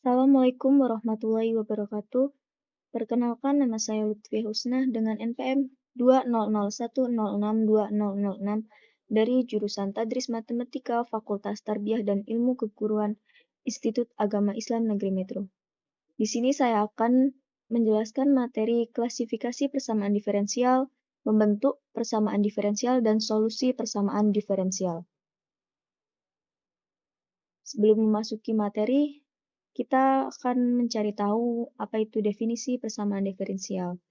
Assalamualaikum warahmatullahi wabarakatuh. Perkenalkan, nama saya Lutfi Husnah dengan NPM 20010620006 dari jurusan Tadris Matematika Fakultas Tarbiyah dan Ilmu Keguruan Institut Agama Islam Negeri Metro. Di sini saya akan menjelaskan materi klasifikasi persamaan diferensial, membentuk persamaan diferensial, dan solusi persamaan diferensial. Sebelum memasuki materi, kita akan mencari tahu apa itu definisi persamaan diferensial.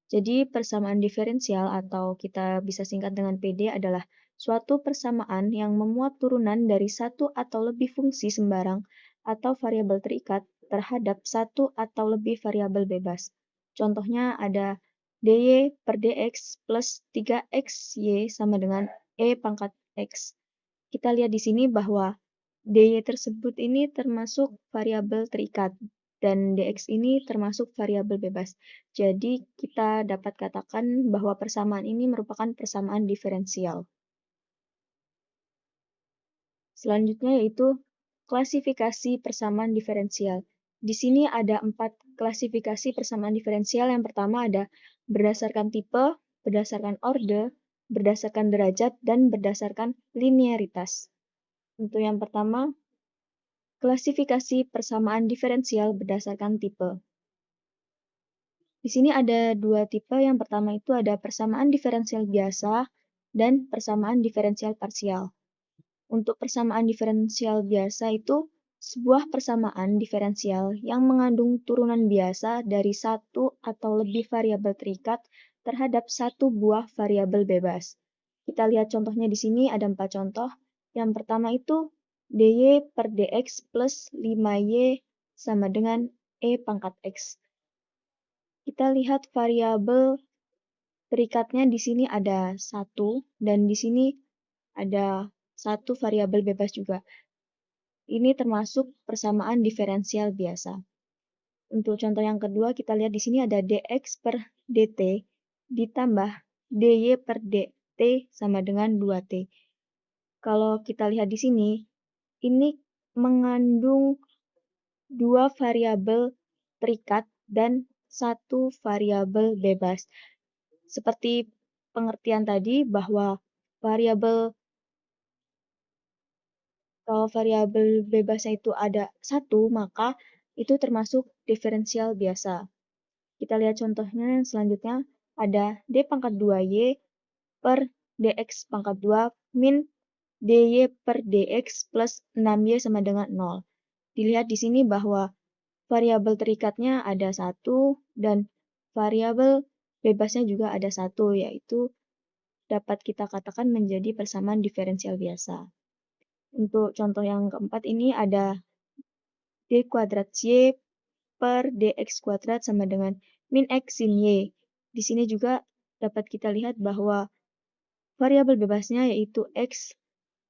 Jadi, persamaan diferensial atau kita bisa singkat dengan PD adalah suatu persamaan yang memuat turunan dari satu atau lebih fungsi sembarang atau variabel terikat terhadap satu atau lebih variabel bebas. Contohnya ada dy per dx plus 3xy sama dengan e pangkat x. Kita lihat di sini bahwa dy tersebut ini termasuk variabel terikat dan dx ini termasuk variabel bebas. Jadi kita dapat katakan bahwa persamaan ini merupakan persamaan diferensial. Selanjutnya yaitu klasifikasi persamaan diferensial. Di sini ada 4 klasifikasi persamaan diferensial. Yang pertama ada berdasarkan tipe, berdasarkan orde, berdasarkan derajat, dan berdasarkan linearitas. Untuk yang pertama, klasifikasi persamaan diferensial berdasarkan tipe. Di sini ada 2 tipe. Yang pertama itu ada persamaan diferensial biasa dan persamaan diferensial parsial. Untuk persamaan diferensial biasa itu sebuah persamaan diferensial yang mengandung turunan biasa dari satu atau lebih variabel terikat terhadap satu buah variabel bebas. Kita lihat contohnya di sini ada 4 contoh. Yang pertama itu dy per dx plus 5y sama dengan e pangkat x. Kita lihat variabel terikatnya di sini ada 1 dan di sini ada 1 variabel bebas juga. Ini termasuk persamaan diferensial biasa. Untuk contoh yang kedua, kita lihat di sini ada dx per dt ditambah dy per dt sama dengan 2t. Kalau kita lihat di sini, ini mengandung 2 variabel terikat dan 1 variabel bebas. Seperti pengertian tadi bahwa kalau variabel bebasnya itu ada 1, maka itu termasuk diferensial biasa. Kita lihat contohnya selanjutnya ada d pangkat 2y per dx pangkat 2 min dy per dx plus 6y sama dengan 0. Dilihat di sini bahwa variabel terikatnya ada 1 dan variabel bebasnya juga ada 1, yaitu dapat kita katakan menjadi persamaan diferensial biasa. Untuk contoh yang keempat ini ada d kuadrat y per dx kuadrat sama dengan min x sin y. Di sini juga dapat kita lihat bahwa variabel bebasnya yaitu x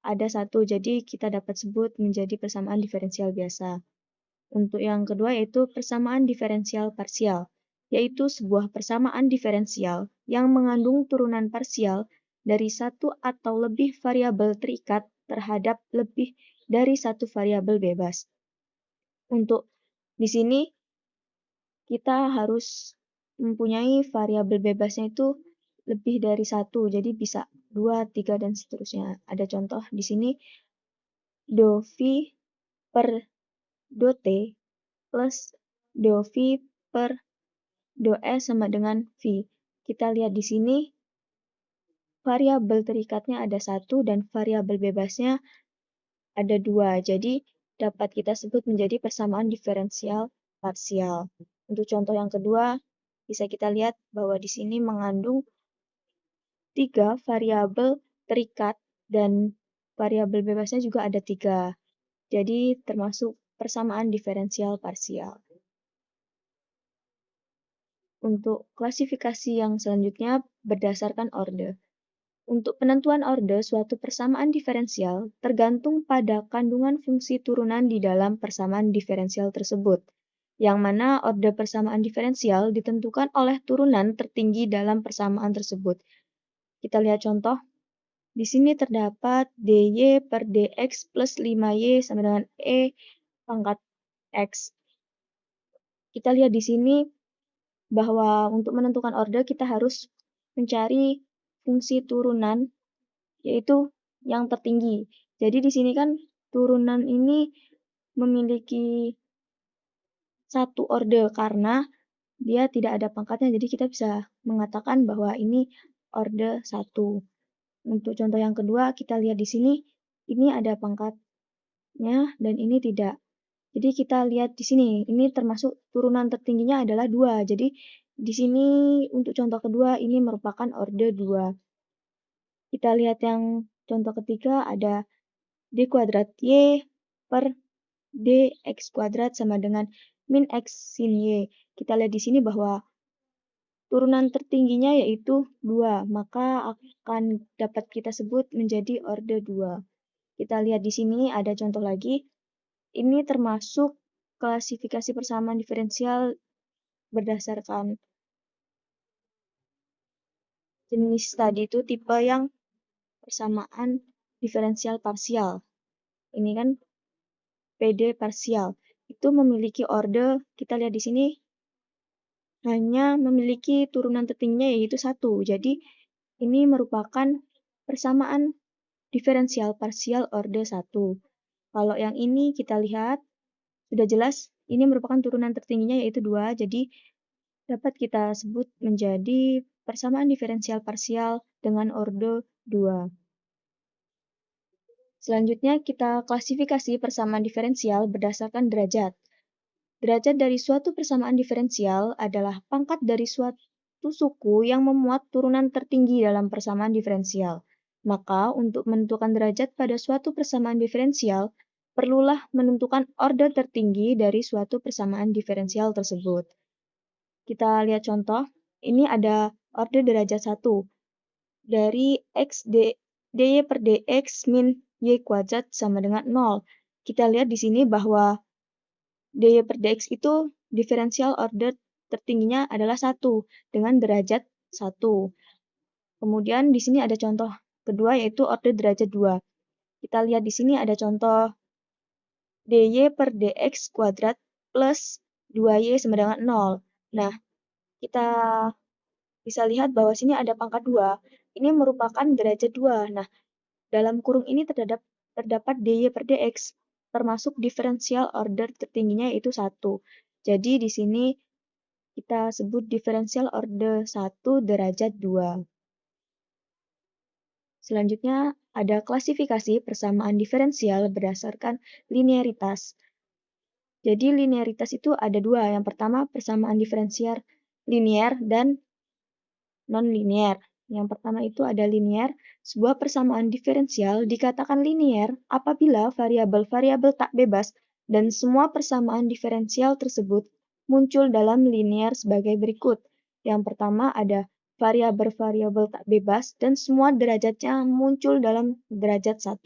ada 1, jadi kita dapat sebut menjadi persamaan diferensial biasa. Untuk yang kedua yaitu persamaan diferensial parsial, yaitu sebuah persamaan diferensial yang mengandung turunan parsial dari satu atau lebih variabel terikat terhadap lebih dari satu variabel bebas. Untuk di sini kita harus mempunyai variabel bebasnya itu lebih dari 1, jadi bisa 2, 3, dan seterusnya. Ada contoh di sini do v per do t plus do v per do s sama dengan v. Kita lihat di sini variabel terikatnya ada 1 dan variabel bebasnya ada 2. Jadi dapat kita sebut menjadi persamaan diferensial parsial. Untuk contoh yang kedua, bisa kita lihat bahwa di sini mengandung 3 variabel terikat dan variabel bebasnya juga ada 3. Jadi termasuk persamaan diferensial parsial. Untuk klasifikasi yang selanjutnya berdasarkan orde. Untuk penentuan orde suatu persamaan diferensial tergantung pada kandungan fungsi turunan di dalam persamaan diferensial tersebut, yang mana orde persamaan diferensial ditentukan oleh turunan tertinggi dalam persamaan tersebut. Kita lihat contoh. Di sini terdapat dy per dx plus 5y sama dengan e pangkat x. Kita lihat di sini bahwa untuk menentukan order kita harus mencari fungsi turunan, yaitu yang tertinggi. Jadi di sini kan turunan ini memiliki satu order karena dia tidak ada pangkatnya, jadi kita bisa mengatakan bahwa ini order 1. Untuk contoh yang kedua, kita lihat di sini, ini ada pangkatnya dan ini tidak. Jadi kita lihat di sini, ini termasuk turunan tertingginya adalah 2. Jadi di sini untuk contoh kedua ini merupakan order 2. Kita lihat yang contoh ketiga ada d kuadrat y per dx kuadrat sama dengan min x sin y. Kita lihat di sini bahwa turunan tertingginya yaitu 2, maka akan dapat kita sebut menjadi order 2. Kita lihat di sini ada contoh lagi. Ini termasuk klasifikasi persamaan diferensial berdasarkan jenis tadi itu tipe yang persamaan diferensial parsial. Ini kan PD parsial. Itu memiliki order, kita lihat di sini, hanya memiliki turunan tertingginya yaitu 1. Jadi ini merupakan persamaan diferensial parsial order 1. Kalau yang ini kita lihat, sudah jelas ini merupakan turunan tertingginya yaitu 2. Jadi dapat kita sebut menjadi persamaan diferensial parsial dengan order 2. Selanjutnya kita klasifikasi persamaan diferensial berdasarkan derajat. Derajat dari suatu persamaan diferensial adalah pangkat dari suatu suku yang memuat turunan tertinggi dalam persamaan diferensial. Maka, untuk menentukan derajat pada suatu persamaan diferensial, perlulah menentukan order tertinggi dari suatu persamaan diferensial tersebut. Kita lihat contoh, ini ada order derajat 1 dari x dy per dx min y kuadrat sama dengan 0. Kita lihat di sini bahwa dy per dx itu diferensial order tertingginya adalah 1 dengan derajat 1. Kemudian di sini ada contoh kedua yaitu order derajat 2. Kita lihat di sini ada contoh dy per dx kuadrat plus 2y sama dengan 0. Nah, kita bisa lihat bahwa sini ada pangkat 2. Ini merupakan derajat 2. Nah, dalam kurung ini terdapat dy per dx, termasuk diferensial order tertingginya yaitu 1. Jadi di sini kita sebut diferensial order 1 derajat 2. Selanjutnya ada klasifikasi persamaan diferensial berdasarkan linearitas. Jadi linearitas itu ada 2. Yang pertama persamaan diferensial linear dan non-linear. Yang pertama itu ada linear. Sebuah persamaan diferensial dikatakan linear apabila variabel-variabel tak bebas dan semua persamaan diferensial tersebut muncul dalam linear sebagai berikut. Yang pertama ada variabel-variabel tak bebas dan semua derajatnya muncul dalam derajat 1.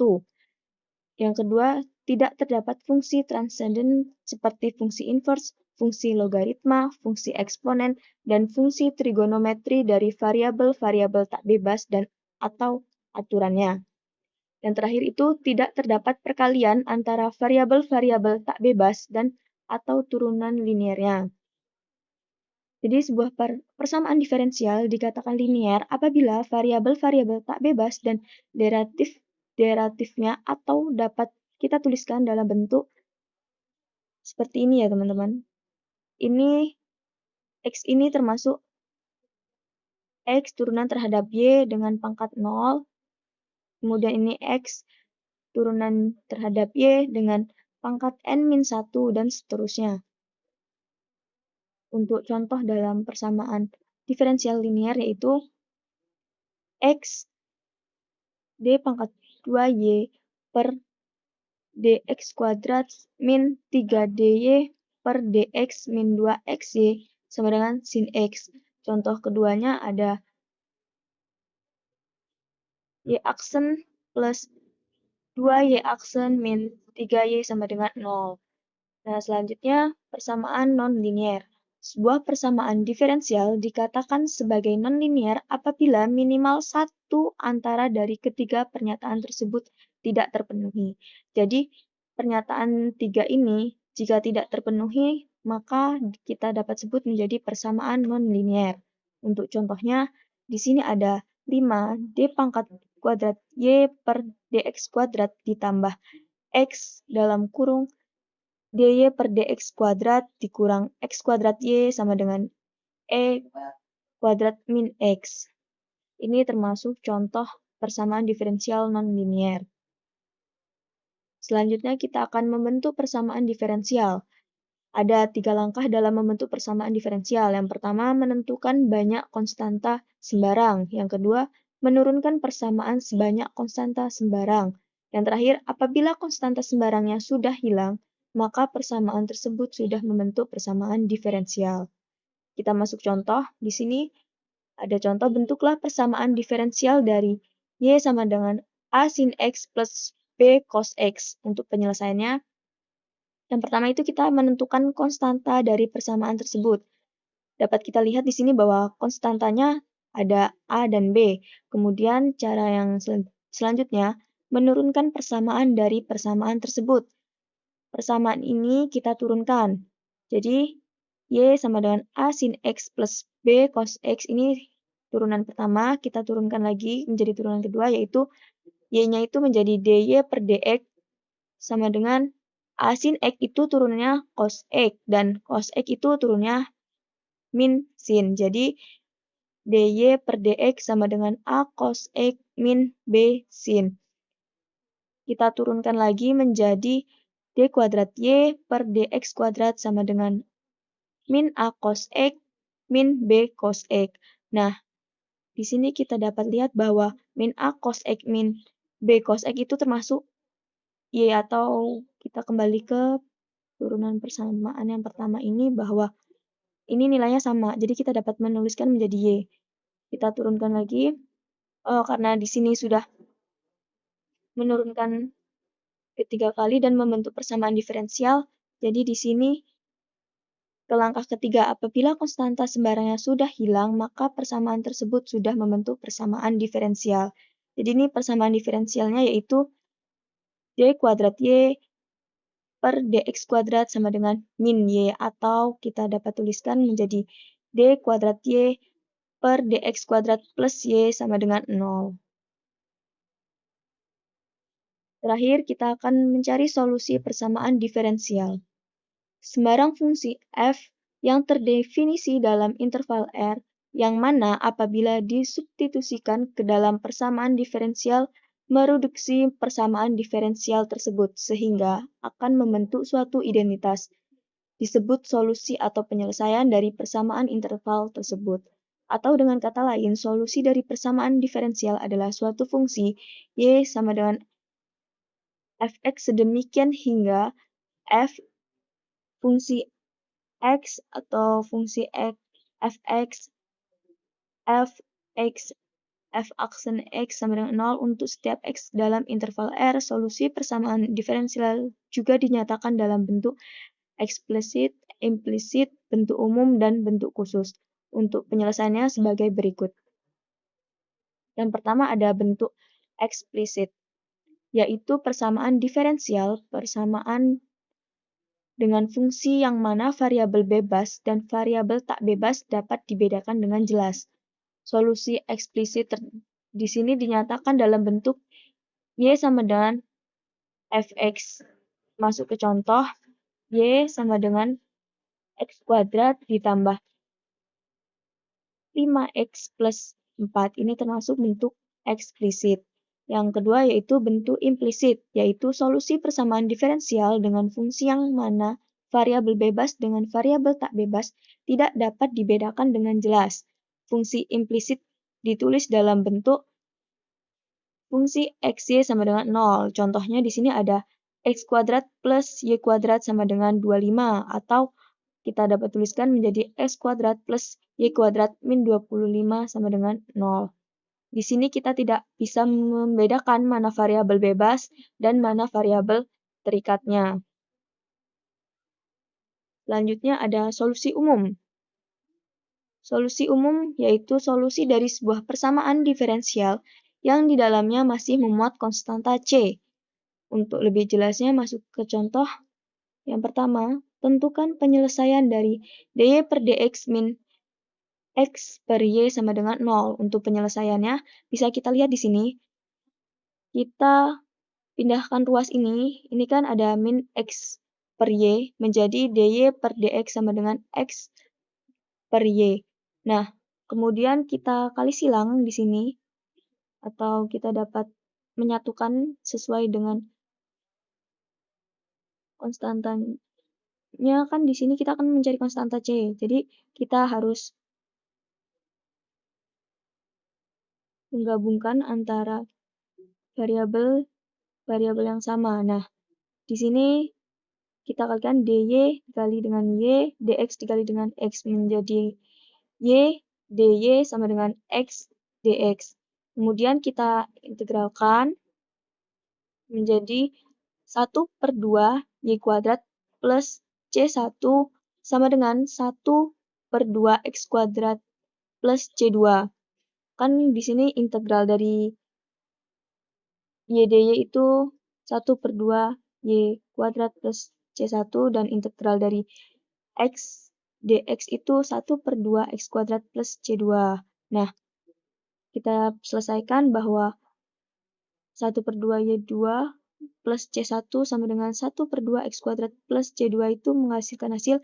Yang kedua, tidak terdapat fungsi transenden seperti fungsi inverse, fungsi logaritma, fungsi eksponen, dan fungsi trigonometri dari variabel-variabel tak bebas dan atau aturannya. Dan terakhir itu tidak terdapat perkalian antara variabel-variabel tak bebas dan atau turunan linearnya. Jadi sebuah persamaan diferensial dikatakan linear apabila variabel-variabel tak bebas dan derivatifnya atau dapat kita tuliskan dalam bentuk seperti ini ya teman-teman. Ini X ini termasuk X turunan terhadap Y dengan pangkat 0. Kemudian ini X turunan terhadap Y dengan pangkat N-1 dan seterusnya. Untuk contoh dalam persamaan diferensial linear yaitu X D pangkat 2Y per dx kuadrat min 3dy per dx min 2xy sama dengan sin x. Contoh keduanya ada y aksen plus 2y aksen min 3y sama dengan 0. Nah, selanjutnya persamaan non-linear. Sebuah persamaan diferensial dikatakan sebagai non-linear apabila minimal satu antara dari ketiga pernyataan tersebut tidak terpenuhi. Jadi, pernyataan 3 ini jika tidak terpenuhi, maka kita dapat sebut menjadi persamaan non-linear. Untuk contohnya, di sini ada 5 D pangkat kuadrat Y per DX kuadrat ditambah X dalam kurung DY per DX kuadrat dikurang X kuadrat Y sama dengan E kuadrat min X. Ini termasuk contoh persamaan diferensial non-linear. Selanjutnya kita akan membentuk persamaan diferensial. Ada 3 langkah dalam membentuk persamaan diferensial. Yang pertama, menentukan banyak konstanta sembarang. Yang kedua, menurunkan persamaan sebanyak konstanta sembarang. Yang terakhir, apabila konstanta sembarangnya sudah hilang, maka persamaan tersebut sudah membentuk persamaan diferensial. Kita masuk contoh. Di sini ada contoh, bentuklah persamaan diferensial dari Y sama dengan A sin X plus B cos X. Untuk penyelesaiannya, yang pertama itu kita menentukan konstanta dari persamaan tersebut. Dapat kita lihat di sini bahwa konstantanya ada A dan B. Kemudian cara yang selanjutnya, menurunkan persamaan dari persamaan tersebut. Persamaan ini kita turunkan. Jadi, Y sama dengan A sin X plus B cos X ini turunan pertama, kita turunkan lagi menjadi turunan kedua, yaitu Y-nya itu menjadi DY per DX sama dengan A sin X itu turunnya cos X, dan cos X itu turunnya min sin. Jadi, DY per DX sama dengan A cos X min B sin. Kita turunkan lagi menjadi D kuadrat Y per DX kuadrat sama dengan min A cos X min B cos X. Nah, di sini kita dapat lihat bahwa min A cos X min B cos X itu termasuk Y, atau kita kembali ke turunan persamaan yang pertama ini bahwa ini nilainya sama. Jadi kita dapat menuliskan menjadi Y. Kita turunkan lagi. Karena di sini sudah menurunkan ketiga kali dan membentuk persamaan diferensial, jadi di sini ke langkah ketiga, apabila konstanta sembarangnya sudah hilang, maka persamaan tersebut sudah membentuk persamaan diferensial. Jadi ini persamaan diferensialnya yaitu D kuadrat Y per DX kuadrat sama dengan min Y, atau kita dapat tuliskan menjadi D kuadrat Y per DX kuadrat plus Y sama dengan 0. Terakhir, kita akan mencari solusi persamaan diferensial. Sembarang fungsi f yang terdefinisi dalam interval R, yang mana apabila disubstitusikan ke dalam persamaan diferensial mereduksi persamaan diferensial tersebut sehingga akan membentuk suatu identitas, disebut solusi atau penyelesaian dari persamaan interval tersebut. Atau dengan kata lain, solusi dari persamaan diferensial adalah suatu fungsi y sama dengan fx sedemikian hingga f fungsi x atau fungsi fx, fx, f aksen x sama dengan 0 untuk setiap x dalam interval R. Solusi persamaan diferensial juga dinyatakan dalam bentuk eksplisit, implisit, bentuk umum, dan bentuk khusus. Untuk penyelesaiannya sebagai berikut. Yang pertama ada bentuk eksplisit, yaitu persamaan diferensial, persamaan dengan fungsi yang mana variabel bebas dan variabel tak bebas dapat dibedakan dengan jelas. Solusi eksplisit di sini dinyatakan dalam bentuk Y sama dengan fx. Masuk ke contoh, Y sama dengan x kuadrat ditambah 5x plus 4. Ini termasuk bentuk eksplisit. Yang kedua yaitu bentuk implisit, yaitu solusi persamaan diferensial dengan fungsi yang mana variabel bebas dengan variabel tak bebas tidak dapat dibedakan dengan jelas. Fungsi implisit ditulis dalam bentuk fungsi xy sama dengan 0. Contohnya di sini ada x kuadrat plus y kuadrat sama dengan 25, atau kita dapat tuliskan menjadi x kuadrat plus y kuadrat min 25 sama dengan 0. Di sini kita tidak bisa membedakan mana variabel bebas dan mana variabel terikatnya. Selanjutnya ada solusi umum. Solusi umum yaitu solusi dari sebuah persamaan diferensial yang di dalamnya masih memuat konstanta C. Untuk lebih jelasnya masuk ke contoh yang pertama. tentukan penyelesaian dari dy per dx min x per y sama dengan 0. Untuk penyelesaiannya, bisa kita lihat di sini. Kita pindahkan ruas ini kan ada min x per y menjadi dy per dx sama dengan x per y. Nah, kemudian kita kali silang di sini, atau kita dapat menyatukan sesuai dengan konstantanya kan di sini kita akan mencari konstanta C. Jadi kita harus menggabungkan antara variabel yang sama. Nah, di sini kita kalikan dy dikali dengan y, dx dikali dengan x menjadi y, dy sama dengan x dx. Kemudian kita integralkan menjadi 1/2 y kuadrat plus c1 sama dengan 1/2 x kuadrat plus c2. Kan di sini integral dari y dy itu 1/2 y kuadrat plus c1 dan integral dari x dx itu 1/2 x kuadrat plus c2. Nah, kita selesaikan bahwa 1/2 y2 plus c1 sama dengan 1/2 x kuadrat plus c2 itu menghasilkan hasil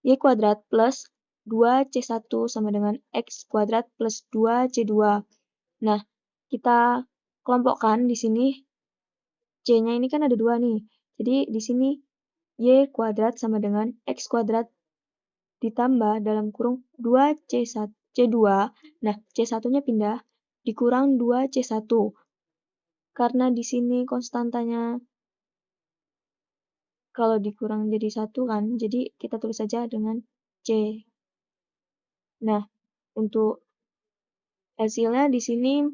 y kuadrat plus 2c1 sama dengan x kuadrat plus 2c2. Nah, kita kelompokkan di sini c-nya ini kan ada 2 nih. Jadi di sini y kuadrat sama dengan x kuadrat ditambah dalam kurung 2c1 c2. Nah, c1-nya pindah dikurang 2c1. Karena di sini konstantanya kalau dikurang jadi 1 kan, jadi kita tulis saja dengan c. Nah, untuk hasilnya di sini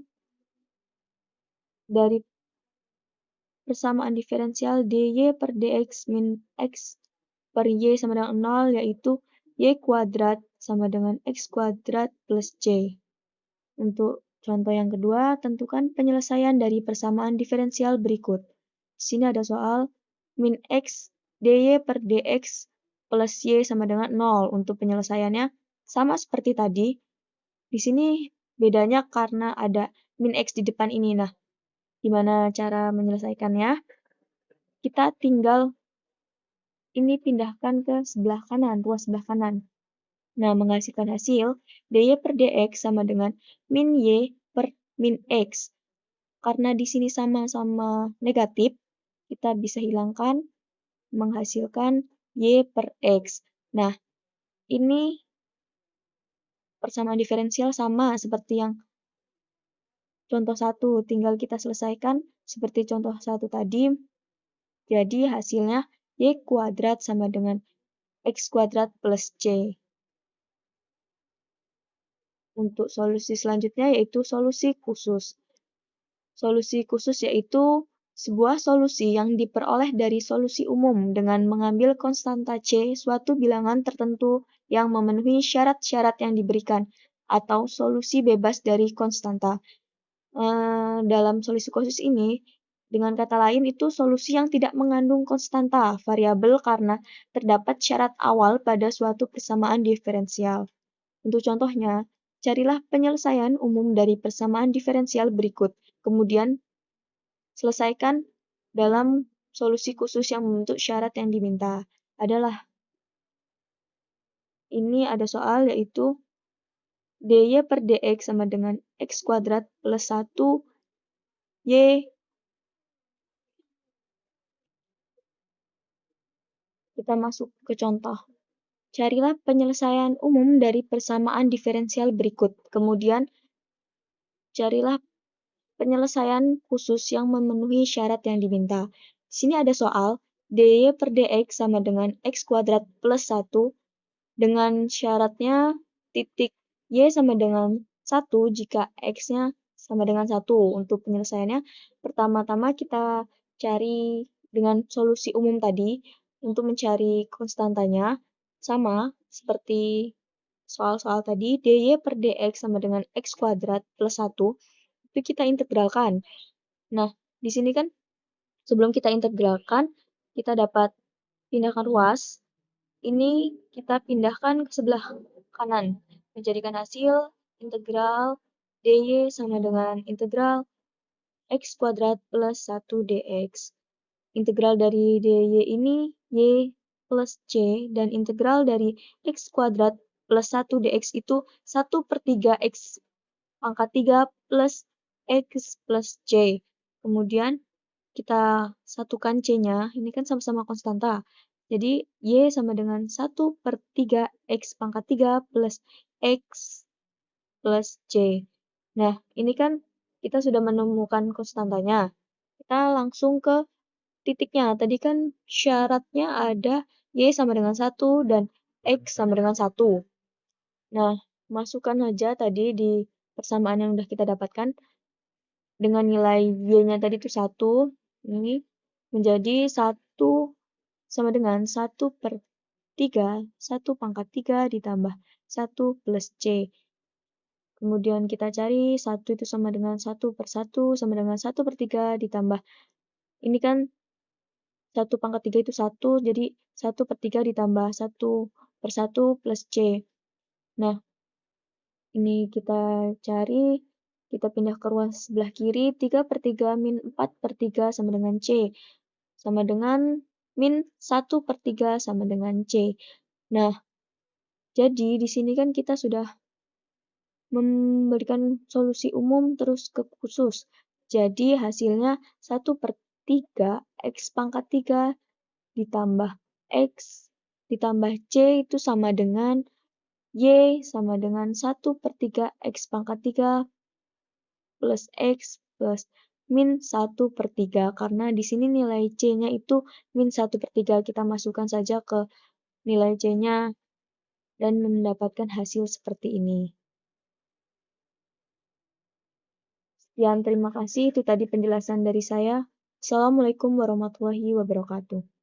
dari persamaan diferensial dy per dx min x per y sama dengan 0, yaitu y kuadrat sama dengan x kuadrat plus c. Untuk contoh yang kedua, tentukan penyelesaian dari persamaan diferensial berikut. Di sini ada soal min x dy per dx plus y sama dengan 0. Untuk penyelesaiannya sama seperti tadi. Di sini bedanya karena ada min x di depan ini. Nah, gimana cara menyelesaikannya? Kita tinggal ini pindahkan ke sebelah kanan, ruas sebelah kanan. Nah, menghasilkan hasil dy per dx sama dengan min y per min x. Karena di sini sama-sama negatif, kita bisa hilangkan menghasilkan y per x. Nah, ini persamaan diferensial sama seperti yang contoh 1, tinggal kita selesaikan seperti contoh 1 tadi. Jadi hasilnya y kuadrat sama dengan x kuadrat plus c. Untuk solusi selanjutnya yaitu solusi khusus. Solusi khusus yaitu sebuah solusi yang diperoleh dari solusi umum dengan mengambil konstanta C suatu bilangan tertentu yang memenuhi syarat-syarat yang diberikan, atau solusi bebas dari konstanta. Dalam solusi khusus ini, dengan kata lain itu solusi yang tidak mengandung konstanta variabel karena terdapat syarat awal pada suatu persamaan diferensial. Untuk contohnya, carilah penyelesaian umum dari persamaan diferensial berikut. Kemudian, selesaikan dalam solusi khusus yang membentuk syarat yang diminta. Ini ada soal yaitu dy per dx sama dengan x kuadrat plus 1 y. Kita masuk ke contoh. Carilah penyelesaian umum dari persamaan diferensial berikut. Kemudian, carilah penyelesaian khusus yang memenuhi syarat yang diminta. Di sini ada soal dy per dx sama dengan x kuadrat plus 1 dengan syaratnya titik y sama dengan 1 jika x-nya sama dengan 1. Untuk penyelesaiannya, pertama-tama kita cari dengan solusi umum tadi untuk mencari konstantanya. Sama seperti soal-soal tadi, dy per dx sama dengan x kuadrat plus 1 itu kita integralkan. Nah, di sini kan sebelum kita integralkan, kita dapat pindahkan ruas. ini kita pindahkan ke sebelah kanan, menjadikan hasil integral dy sama dengan integral x kuadrat plus 1 dx. Integral dari dy ini y plus c, dan integral dari x kuadrat plus 1 dx itu 1/3 x pangkat 3 plus x plus c. Kemudian kita satukan c-nya, ini kan sama-sama konstanta. Jadi y sama dengan 1/3 x pangkat 3 plus x plus c. Nah, ini kan kita sudah menemukan konstantanya. Kita langsung ke titiknya. Tadi kan syaratnya ada y sama dengan 1 dan x sama dengan 1. Nah, masukkan aja tadi di persamaan yang sudah kita dapatkan. Dengan nilai y-nya tadi itu 1, ini menjadi 1 sama dengan 1/3, 1 pangkat 3 ditambah 1 plus c. Kemudian kita cari 1 itu sama dengan 1/1 sama dengan 1/3 ditambah, ini kan 1/3 itu 1, jadi 1/3 ditambah 1/1 plus c. Nah, ini kita cari, kita pindah ke ruang sebelah kiri, 3/3 min 4/3 sama dengan c. Sama dengan min 1/3 sama dengan c. Nah, jadi di sini kan kita sudah memberikan solusi umum terus ke khusus. Jadi hasilnya 1/3 x pangkat 3 ditambah x ditambah c itu sama dengan y sama dengan 1/3 x pangkat 3 plus x plus min 1/3. Karena di sini nilai c-nya itu min 1/3. Kita masukkan saja ke nilai c-nya dan mendapatkan hasil seperti ini. Sekian, terima kasih. Itu tadi penjelasan dari saya. Assalamualaikum warahmatullahi wabarakatuh.